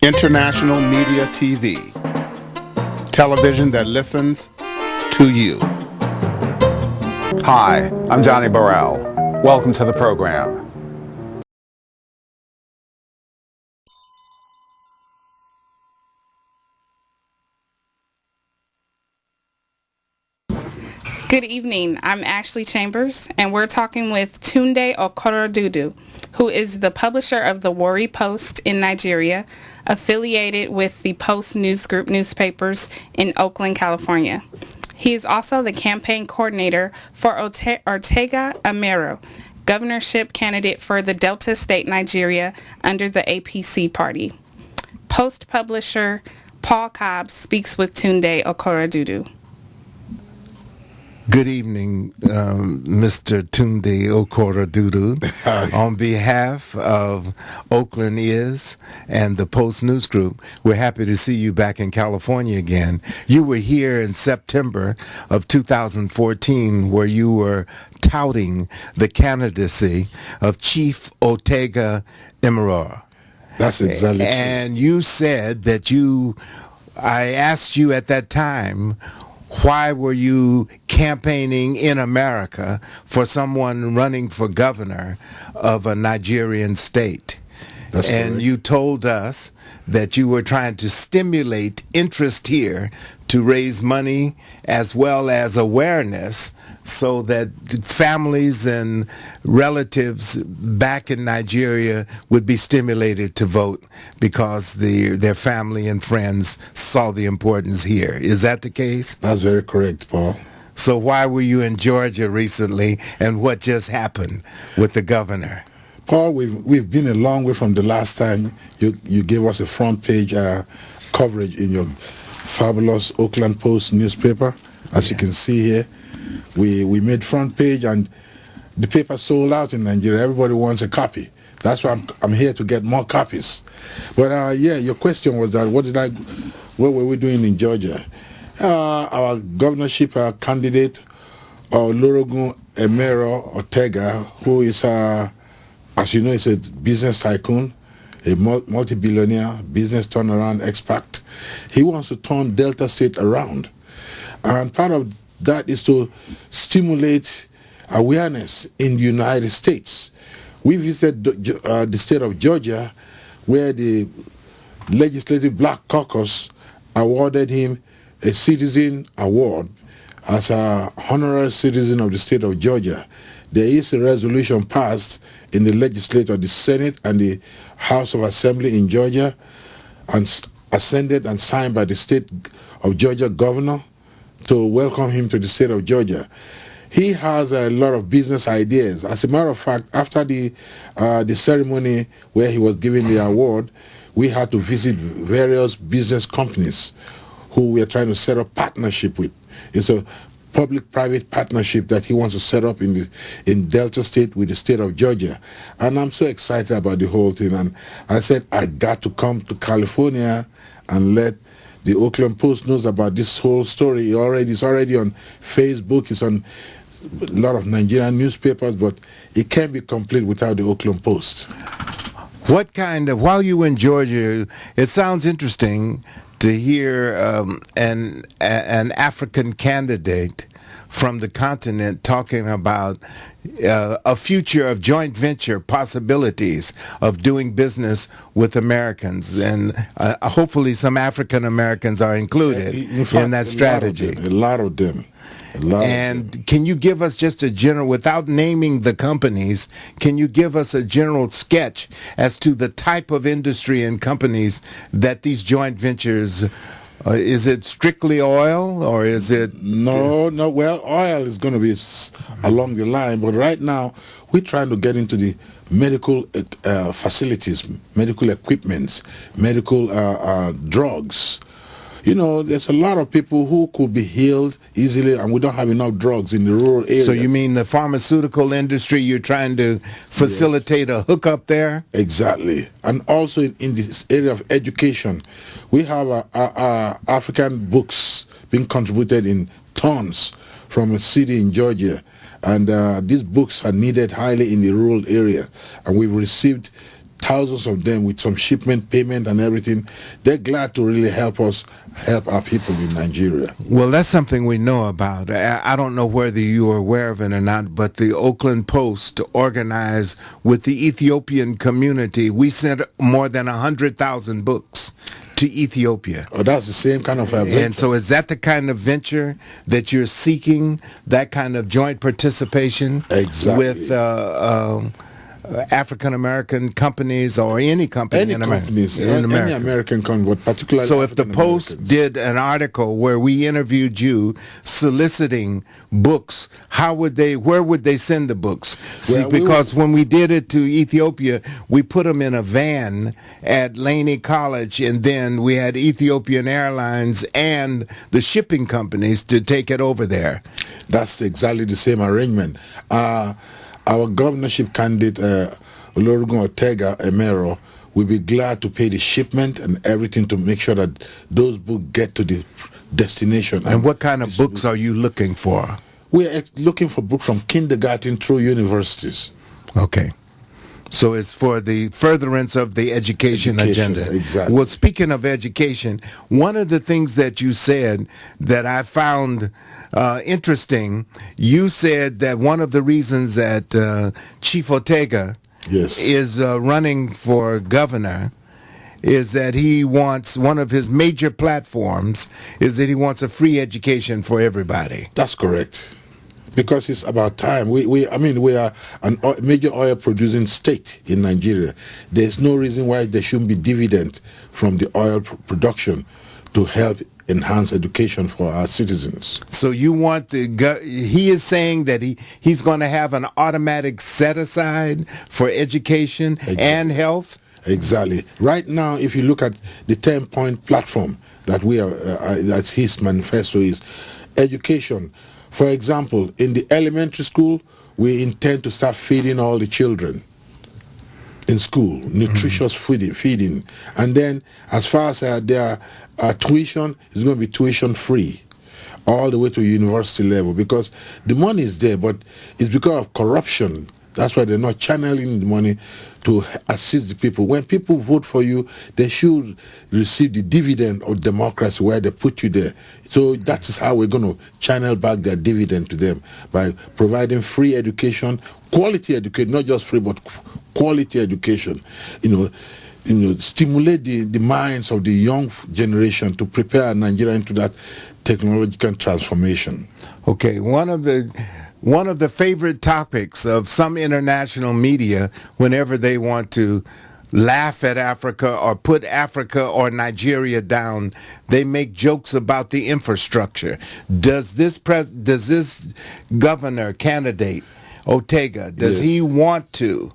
International Media TV. Television that listens to you. Hi, I'm Johnnie Burrell. Welcome to the program. Good evening. I'm Ashley Chambers, and we're talking with Tunde Okorodudu, who is the publisher of the Warri Post in Nigeria, affiliated with the Post News Group newspapers in Oakland, California. He is also the campaign coordinator for O'tega Emerhor, governorship candidate for the Delta State, Nigeria, under the APC party. Post publisher Paul Cobb speaks with Tunde Okorodudu. Good evening, Mr. Tunde Okorodudu. On behalf of Oakland and the Post News Group, we're happy to see you back in California again. You were here in September of 2014 where you were touting the candidacy of Chief O'tega Emerhor. That's exactly true. And you said that I asked you at that time, why were you campaigning in America for someone running for governor of a Nigerian state? That's and correct. You told us that you were trying to stimulate interest here to raise money as well as awareness so that families and relatives back in Nigeria would be stimulated to vote because their family and friends saw the importance here. Is that the case? That's very correct, Paul. So why were you in Georgia recently, and what just happened with the governor? Paul, we've been a long way from the last time you gave us a front page coverage in your fabulous Oakland Post newspaper. As you can see here, we made front page and the paper sold out in Nigeria. Everybody wants a copy. That's why I'm here to get more copies. But your question was that what were we doing in Georgia? Our governorship candidate, Olorogun O'tega, who is as you know, is a business tycoon, a multi-billionaire, business turnaround expert. He wants to turn Delta State around. And part of that is to stimulate awareness in the United States. We visited the state of Georgia, where the Legislative Black Caucus awarded him a citizen award as an honorary citizen of the state of Georgia. There is a resolution passed in the legislature, the Senate, and the House of Assembly in Georgia, and ascended and signed by the state of Georgia governor to welcome him to the state of Georgia. He has a lot of business ideas. As a matter of fact, after the ceremony where he was given the award, we had to visit various business companies who we are trying to set up partnership with. It's a public-private partnership that he wants to set up in Delta State with the state of Georgia. And I'm so excited about the whole thing. And I said, I got to come to California and let the Oakland Post knows about this whole story. It's already on Facebook. It's on a lot of Nigerian newspapers, but it can't be complete without the Oakland Post. While you were in Georgia, it sounds interesting to hear an African candidate from the continent talking about a future of joint venture possibilities of doing business with Americans, and hopefully some African Americans are included in that strategy. A lot of them. And can you give us just a general, without naming the companies, can you give us a general sketch as to the type of industry and companies that these joint ventures, is it strictly oil or is it? No, well, oil is going to be along the line, but right now we're trying to get into the medical facilities, medical equipments, medical drugs. You know, there's a lot of people who could be healed easily, and we don't have enough drugs in the rural areas. So you mean the pharmaceutical industry, you're trying to facilitate a hookup there? Exactly. And also in this area of education, we have African books being contributed in tons from a city in Georgia. And these books are needed highly in the rural area. And we've received thousands of them with some shipment payment and everything. They're glad to really help us, help our people in Nigeria. Well, that's something we know about. I don't know whether you are aware of it or not, but the Oakland Post organized with the Ethiopian community. We sent more than 100,000 books to Ethiopia. Oh, that's the same kind of venture. And so is that the kind of venture that you're seeking, that kind of joint participation Exactly. with African-American companies or any company Any in America? companies, in America. any American company, but particularly So if the Post African-Americans. did an article where we interviewed you soliciting books, where would they send the books? See, Well, because when we did it to Ethiopia, we put them in a van at Laney College, and then we had Ethiopian Airlines and the shipping companies to take it over there. That's exactly the same arrangement. Our governorship candidate, Olorogun O'tega Emerhor, will be glad to pay the shipment and everything to make sure that those books get to the destination. And what kind of books are you looking for? We're looking for books from kindergarten through universities. Okay. So it's for the furtherance of the education agenda. Exactly. Well, speaking of education, one of the things that you said that I found interesting, you said that one of the reasons that Chief O'Tega Yes. is running for governor is that he wants, one of his major platforms is that he wants a free education for everybody. That's correct. Because it's about time. We are a major oil producing state in Nigeria. There's no reason why there shouldn't be dividend from the oil production to help enhance education for our citizens. So you want he is saying that he's going to have an automatic set aside for education and health? Exactly. Right now, if you look at the 10-point platform that that's his manifesto is education. For example, in the elementary school, we intend to start feeding all the children in school, nutritious feeding. And then as far as their tuition, is going to be tuition free all the way to university level, because the money is there, but it's because of corruption. That's why they're not channeling the money to assist the people. When people vote for you, they should receive the dividend of democracy where they put you there. So that is how we're going to channel back their dividend to them, by providing free education, quality education, not just free, but quality education. Stimulate the minds of the young generation to prepare Nigeria into that technological transformation. Okay, one of the favorite topics of some international media whenever they want to laugh at Africa or put Africa or Nigeria down, they make jokes about the infrastructure. Does this governor candidate O'Tega, does he want to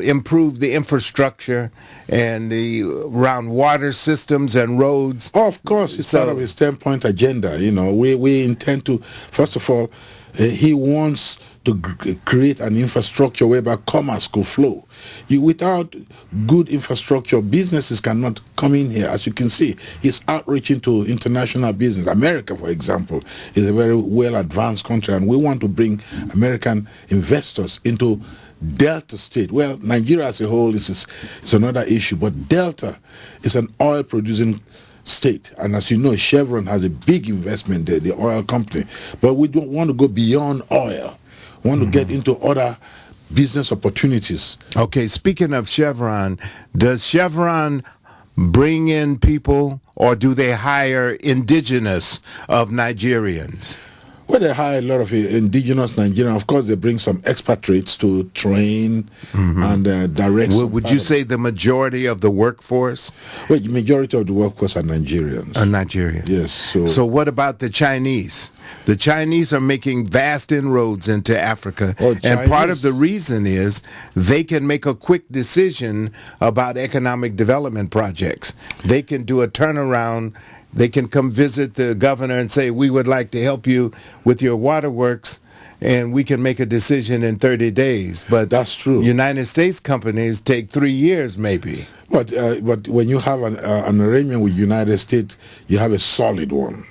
improve the infrastructure and around water systems and roads? Oh, of course, it's part of his 10-point agenda. We intend to, first of all, he wants to create an infrastructure whereby commerce could flow. Without good infrastructure, businesses cannot come in here. As you can see, he's outreaching to international business. America, for example, is a very well-advanced country, and we want to bring American investors into Delta State. Well, Nigeria as a whole is another issue, but Delta is an oil-producing state, and as you know, Chevron has a big investment there, the oil company. But we don't want to go beyond oil. We want to get into other business opportunities. Okay, speaking of Chevron, does Chevron bring in people, or do they hire indigenous of Nigerians? Well, they hire a lot of indigenous Nigerians. Of course, they bring some expatriates to train and direct. Would you say the majority of the workforce? Well, the majority of the workforce are Nigerians. Are Nigerians. Yes. So what about the Chinese? The Chinese are making vast inroads into Africa. And part of the reason is they can make a quick decision about economic development projects. They can do a turnaround. They can come visit the governor and say, we would like to help you with your waterworks, and we can make a decision in 30 days. But that's true. United States companies take 3 years maybe. But when you have an arrangement with United States, you have a solid one,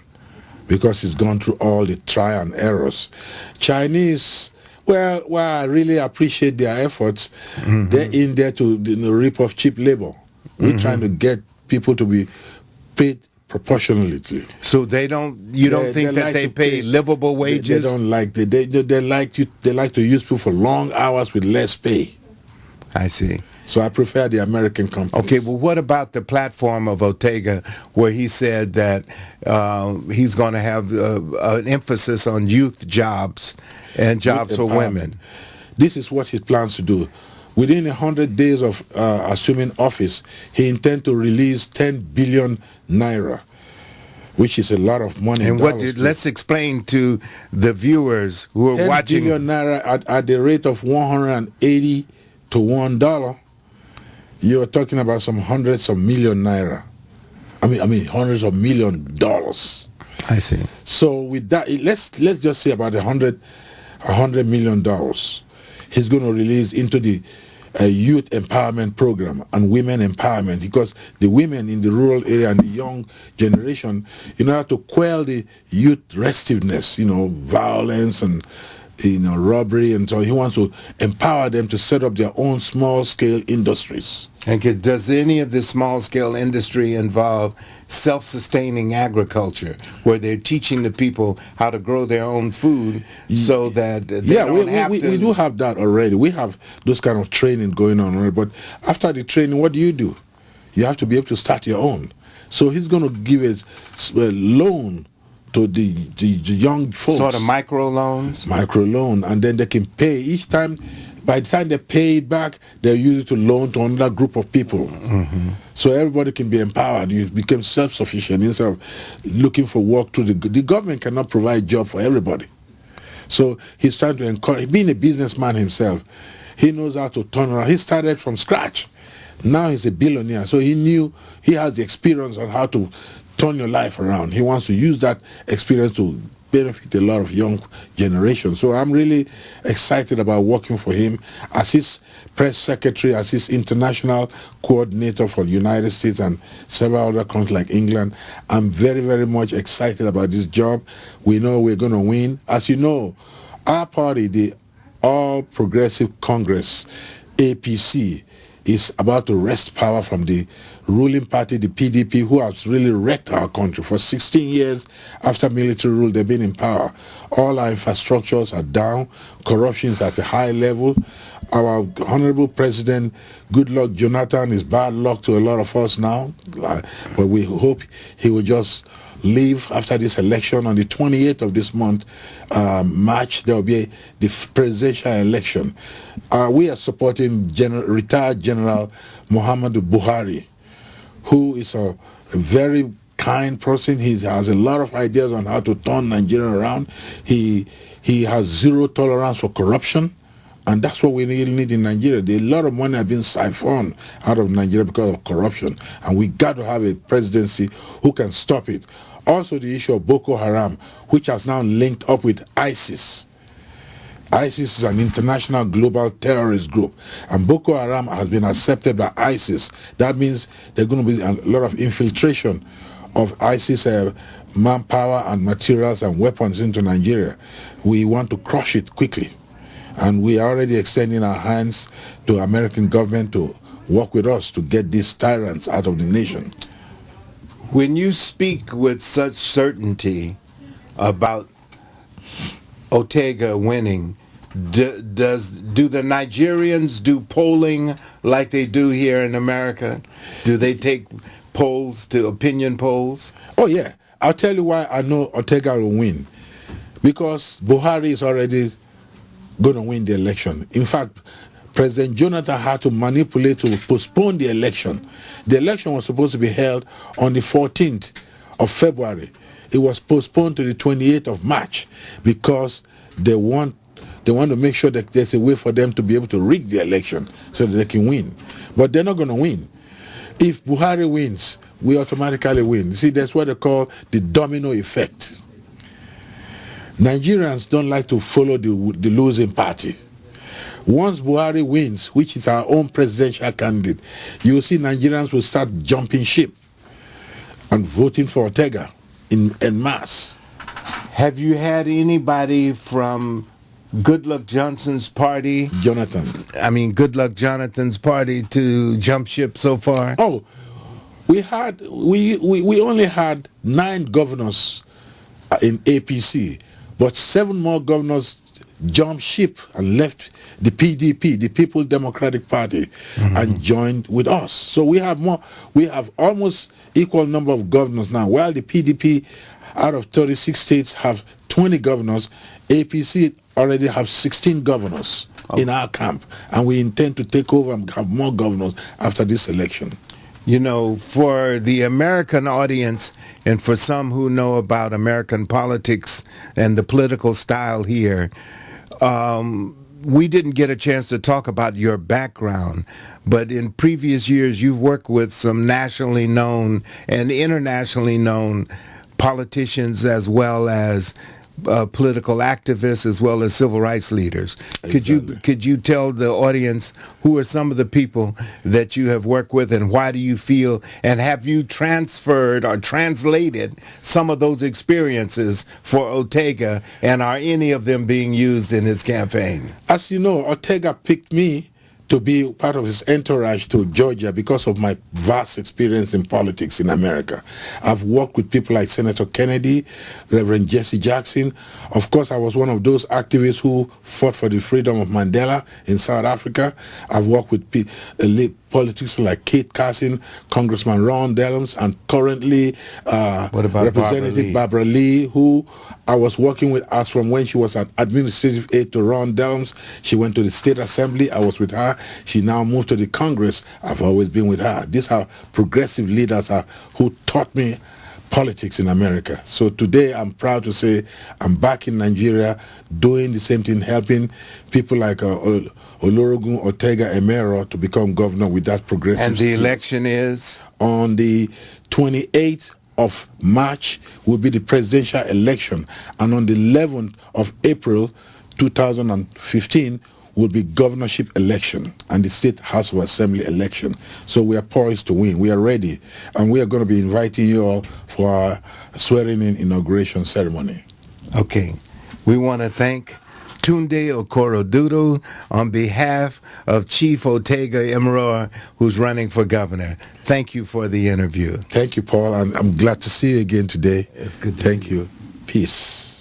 because it's gone through all the trial and errors. Chinese, Well, I really appreciate their efforts. They're in there to rip off cheap labor. We're trying to get people to be paid proportionally. So they don't. You don't think that they pay livable wages? They don't like. They like to use people for long hours with less pay. I see. So I prefer the American companies. Okay, well, what about the platform of O'tega, where he said that he's going to have an emphasis on youth jobs and jobs for women? This is what he plans to do. Within 100 days of assuming office, he intends to release 10 billion naira, which is a lot of money. And let's explain to the viewers who are 10 watching. 10 billion naira at the rate of 180 to $1. You're talking about some hundreds of million naira. I mean hundreds of $1 million. I see. So with that, let's just say about $100 million. He's going to release into the youth empowerment program and women empowerment, because the women in the rural area and the young generation, in order to quell the youth restiveness, violence and robbery, and so he wants to empower them to set up their own small-scale industries. And does any of this small-scale industry involve self-sustaining agriculture, where they're teaching the people how to grow their own food so that they don't have to... we do have that already. We have those kind of training going on already. But after the training, what do? You have to be able to start your own. So he's going to give a loan to the young folks. Sort of microloans? Microloan, and then they can pay each time. By the time they pay it back, they'll use it to loan to another group of people. So everybody can be empowered. You become self-sufficient instead of looking for work through the government cannot provide job for everybody. So he's trying to encourage, being a businessman himself, he knows how to turn around. He started from scratch. Now he's a billionaire. So he has the experience on how to turn your life around. He wants to use that experience to benefit a lot of young generations. So I'm really excited about working for him as his press secretary, as his international coordinator for the United States and several other countries like England. I'm very, very much excited about this job. We know we're going to win. As you know, our party, the All Progressive Congress, APC, is about to wrest power from the ruling party, the PDP, who has really wrecked our country. For 16 years after military rule, they've been in power. All our infrastructures are down. Corruption is at a high level. Our Honorable President, Goodluck Jonathan, is bad luck to a lot of us now. But we hope he will just leave after this election. On the 28th of this month, March, there will be the presidential election. We are supporting retired General Muhammadu Buhari, who is a very kind person. He has a lot of ideas on how to turn Nigeria around. He has zero tolerance for corruption, and that's what we really need in Nigeria. A lot of money has been siphoned out of Nigeria because of corruption, and we got to have a presidency who can stop it. Also, the issue of Boko Haram, which has now linked up with ISIS. ISIS is an international global terrorist group, and Boko Haram has been accepted by ISIS. That means there's going to be a lot of infiltration of ISIS manpower and materials and weapons into Nigeria. We want to crush it quickly, and we are already extending our hands to American government to work with us to get these tyrants out of the nation. When you speak with such certainty about O'tega winning, do the Nigerians do polling like they do here in America? Do they take polls, to opinion polls? Oh yeah, I'll tell you why I know O'tega will win. Because Buhari is already going to win the election. In fact, President Jonathan had to manipulate to postpone the election. The election was supposed to be held on the 14th of February. It was postponed to the 28th of March because they want to make sure that there's a way for them to be able to rig the election so that they can win. But they're not going to win. If Buhari wins, we automatically win. You see, that's what they call the domino effect. Nigerians don't like to follow the losing party. Once Buhari wins, which is our own presidential candidate, you'll see Nigerians will start jumping ship and voting for O'tega en masse. Have you had anybody from Goodluck Johnson's party, Goodluck Jonathan's party to jump ship so far? Oh, we only had 9 governors in APC, but 7 more governors jumped ship and left the PDP, the People Democratic Party, and joined with us. So we have almost equal number of governors now. While the PDP out of 36 states have 20 governors, APC already have 16 governors in our camp, and we intend to take over and have more governors after this election. You know, for the American audience and for some who know about American politics and the political style here, we didn't get a chance to talk about your background, but in previous years you've worked with some nationally known and internationally known politicians as well as political activists as well as civil rights leaders. Exactly. Could you tell the audience who are some of the people that you have worked with, and why do you feel, and have you transferred or translated some of those experiences for O'Tega, and are any of them being used in his campaign? As you know, O'Tega picked me to be part of his entourage to Georgia because of my vast experience in politics in America. I've worked with people like Senator Kennedy, Reverend Jesse Jackson. Of course, I was one of those activists who fought for the freedom of Mandela in South Africa. I've worked with elite politicians like Kate Carson, Congressman Ron Dellums, and currently Representative Barbara Lee, who I was working with us from when she was an administrative aide to Ron Dellums. She went to the State Assembly. I was with her. She now moved to the Congress. I've always been with her. These are progressive leaders who taught me politics in America. So today I'm proud to say I'm back in Nigeria doing the same thing, helping people like Olorogun O'tega Emerhor to become governor with that progressive. And the election is? On the 28th of March will be the presidential election, and on the 11th of April 2015 will be governorship election and the State House of Assembly election. So we are poised to win. We are ready, and we are going to be inviting you all for our swearing-in inauguration ceremony. Okay. We want to thank Tunde Okorodudu on behalf of Chief O'Tega Emerhor, who's running for governor. Thank you for the interview. Thank you, Paul, and I'm glad to see you again today. It's good to Thank you. Peace.